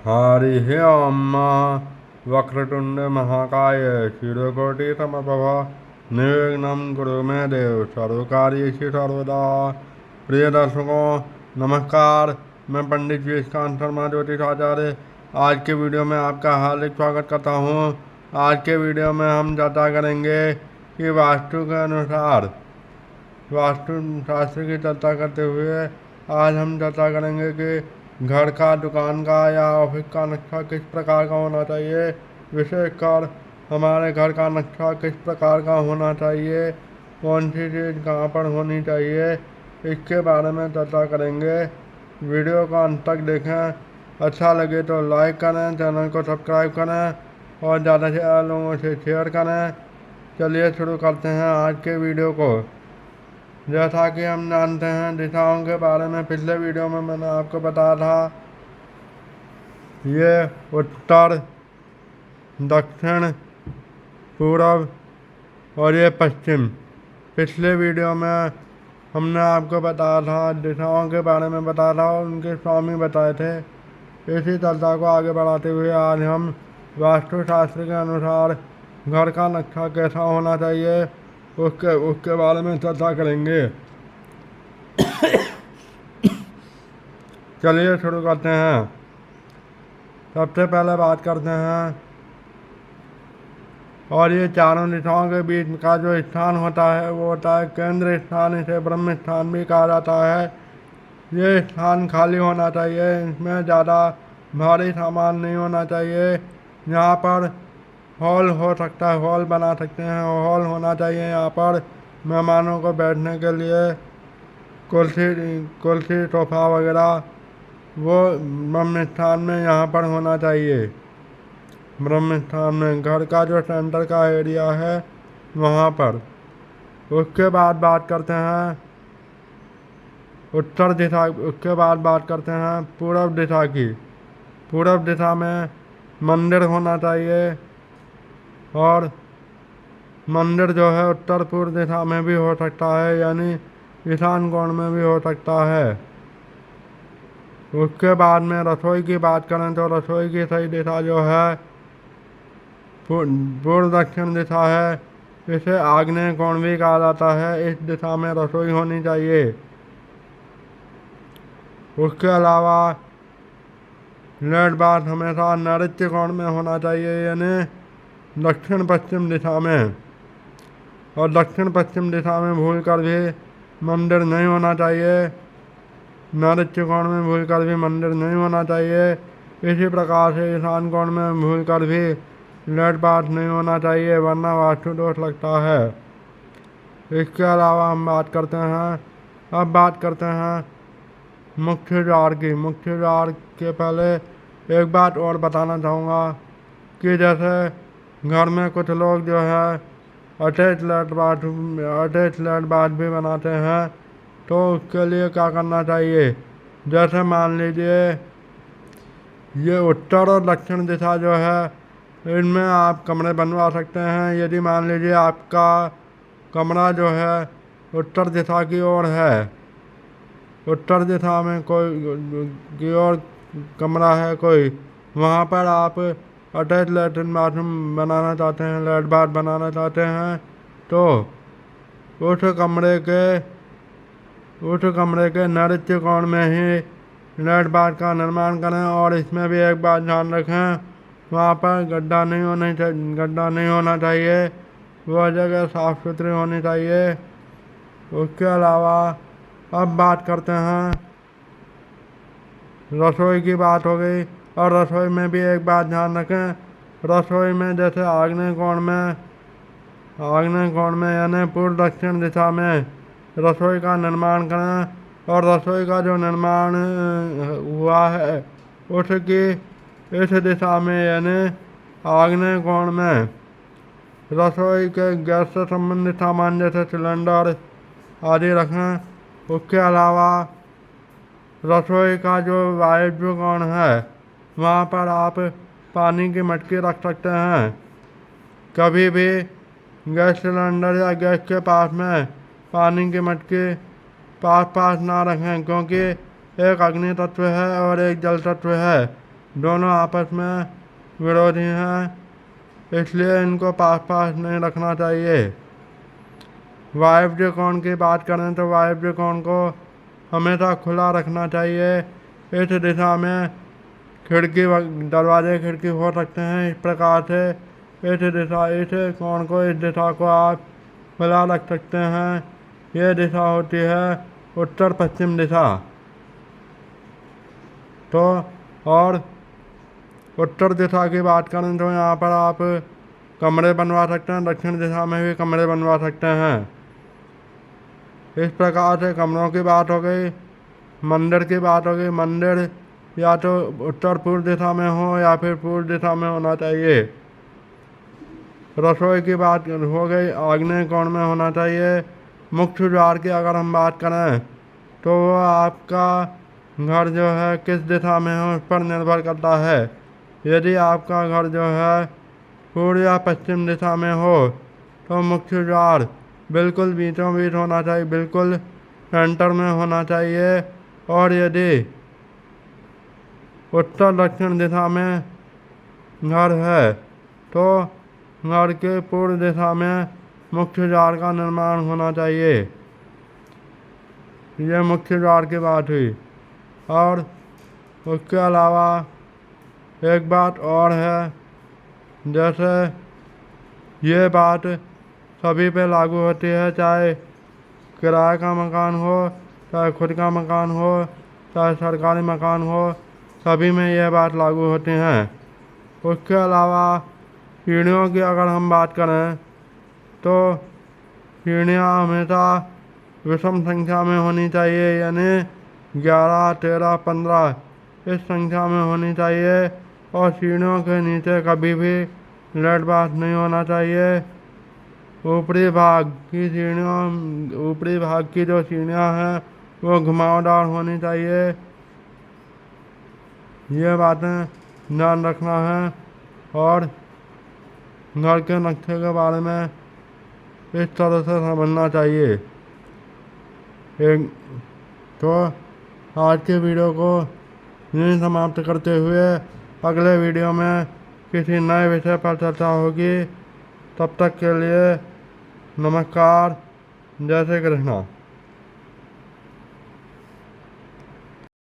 हरिः ओं वक्रतुण्ड महाकाय सूर्यकोटि समप्रभ निर्विघ्नं कुरु मे देव सर्वकार्येषु सर्वदा। प्रिय दर्शकों नमस्कार, मैं पंडित विवेकानंद शर्मा ज्योतिष आचार्य आज के वीडियो में आपका हार्दिक स्वागत करता हूँ। आज के वीडियो में हम चर्चा करेंगे कि वास्तु के अनुसार वास्तु शास्त्र की चर्चा करते हुए आज हम चर्चा करेंगे कि घर का, दुकान का या ऑफिस का नक्शा किस प्रकार का होना चाहिए। विशेषकर हमारे घर का नक्शा किस प्रकार का होना चाहिए, कौन सी चीज़ कहाँ पर होनी चाहिए, इसके बारे में चर्चा करेंगे। वीडियो को अंत तक देखें। अच्छा लगे तो लाइक करें, चैनल को सब्सक्राइब करें और ज़्यादा से ज़्यादा लोगों से शेयर करें। चलिए शुरू करते हैं आज के वीडियो को। जैसा कि हम जानते हैं दिशाओं के बारे में पिछले वीडियो में मैंने आपको बताया था। ये उत्तर, दक्षिण, पूर्व और ये पश्चिम। पिछले वीडियो में हमने आपको बताया था, दिशाओं के बारे में बताया था और उनके स्वामी बताए थे। इसी चर्चा को आगे बढ़ाते हुए आज हम वास्तुशास्त्र के अनुसार घर का नक्शा कैसा होना चाहिए उसके बारे में चर्चा करेंगे। चलिए शुरू करते हैं। सबसे पहले बात करते हैं और ये चारों दिशाओं के बीच का जो स्थान होता है वो होता है केंद्र स्थान। इसे ब्रह्म स्थान भी कहा जाता है। ये स्थान खाली होना चाहिए, इसमें ज़्यादा भारी सामान नहीं होना चाहिए। यहाँ पर हॉल हो सकता है, हॉल बना सकते हैं, हॉल होना चाहिए। यहाँ पर मेहमानों को बैठने के लिए कुर्सी सोफा वगैरह वो ब्रह्म स्थान में यहाँ पर होना चाहिए। ब्रह्म स्थान में घर का जो सेंटर का एरिया है वहाँ पर। उसके बाद बात करते हैं उत्तर दिशा। उसके बाद बात करते हैं पूर्व दिशा की। पूर्व दिशा में मंदिर होना चाहिए और मंदिर जो है उत्तर पूर्व दिशा में भी हो सकता है, यानी ईशान कोण में भी हो सकता है। उसके बाद में रसोई की बात करें तो रसोई की सही दिशा जो है पूर्व दक्षिण दिशा है। इसे आग्नेय कोण भी कहा जाता है। इस दिशा में रसोई होनी चाहिए। उसके अलावा लेट बाथ हमेशा नैऋत्य कोण में होना चाहिए, यानी दक्षिण पश्चिम दिशा में। और दक्षिण पश्चिम दिशा में भूल कर भी मंदिर नहीं होना चाहिए। नैऋत्य कोण में भूल कर भी मंदिर नहीं होना चाहिए। इसी प्रकार से ईशान कोण में भूल कर भी लेट बाथ नहीं होना चाहिए, वरना वास्तु दोष लगता है। इसके अलावा हम बात करते हैं, अब बात करते हैं मुख्य द्वार की। मुख्य द्वार के पहले एक बात और बताना चाहूँगा कि जैसे घर में कुछ लोग जो है अटैच लेट बाथ भी बनाते हैं, तो उसके लिए क्या करना चाहिए। जैसे मान लीजिए ये उत्तर और दक्षिण दिशा जो है इनमें आप कमरे बनवा सकते हैं। यदि मान लीजिए आपका कमरा जो है उत्तर दिशा की ओर है, उत्तर दिशा में कोई की ओर कमरा है कोई, वहाँ पर आप अटैच लैट्रिन बाथरूम बनाना चाहते हैं, लेट बाथ बनाना चाहते हैं, तो उस कमरे के नैऋत्य कोण में ही लेट बाथ का निर्माण करें। और इसमें भी एक बात ध्यान रखें, वहाँ पर गड्ढा नहीं होना चाहिए। वह जगह साफ़ सुथरी होनी चाहिए। उसके अलावा अब बात करते हैं, रसोई की बात हो गई। और रसोई में भी एक बात ध्यान रखें, रसोई में जैसे आग्नेय कोण में यानी पूर्व दक्षिण दिशा में रसोई का निर्माण करें। और रसोई का जो निर्माण हुआ है उसकी इस दिशा में यानी आग्नेय कोण में रसोई के गैस से संबंधित सामान जैसे सिलेंडर आदि रखें। उसके अलावा रसोई का जो वायव्य कोण है वहाँ पर आप पानी की मटकी रख सकते हैं। कभी भी गैस सिलेंडर या गैस के पास में पानी की मटकी पास ना रखें, क्योंकि एक अग्नि तत्व है और एक जल तत्व है। दोनों आपस में विरोधी हैं, इसलिए इनको पास पास नहीं रखना चाहिए। वायव्य कोण की बात करें तो वायव्य कोण को हमेशा खुला रखना चाहिए। इस दिशा में खिड़की दरवाजे खिड़की हो सकते हैं। इस प्रकार से इस कोण को, इस दिशा को आप खुला रख सकते हैं। यह दिशा होती है उत्तर पश्चिम दिशा। तो और उत्तर दिशा की बात करें तो यहाँ पर आप कमरे बनवा सकते हैं। दक्षिण दिशा में भी कमरे बनवा सकते हैं। इस प्रकार से कमरों की बात हो गई। मंदिर की बात हो गई। मंदिर या तो उत्तर पूर्व दिशा में हो या फिर पूर्व दिशा में होना चाहिए। रसोई की बात हो गई, आग्नेय कोण में होना चाहिए। मुख्य द्वार की अगर हम बात करें तो वो आपका घर जो है किस दिशा में हो उस पर निर्भर करता है। यदि आपका घर जो है पूर्व या पश्चिम दिशा में हो तो मुख्य द्वार बिल्कुल बीचों बीच होना चाहिए, बिल्कुल सेंटर में होना चाहिए। और यदि उत्तर दक्षिण दिशा में घर है तो घर के पूर्व दिशा में मुख्य द्वार का निर्माण होना चाहिए। यह मुख्य द्वार की बात हुई। और उसके अलावा एक बात और है, जैसे ये बात सभी पे लागू होती है, चाहे किराए का मकान हो, चाहे खुद का मकान हो, चाहे सरकारी मकान हो, सभी में यह बात लागू होती हैं। उसके अलावा सीढ़ियों की अगर हम बात करें तो सीढ़ियाँ हमेशा विषम संख्या में होनी चाहिए, यानी 11, 13, 15 इस संख्या में होनी चाहिए। और सीढ़ियों के नीचे कभी भी लेट बाथ नहीं होना चाहिए। ऊपरी भाग की जो सीढ़ियाँ हैं वो घुमावदार होनी चाहिए। ये बातें ध्यान रखना है। और घर के नक्शे के बारे में इस तरह से समझना चाहिए। तो आज के वीडियो को यहीं समाप्त करते हुए अगले वीडियो में किसी नए विषय पर चर्चा होगी। तब तक के लिए नमस्कार। जय श्री कृष्णा।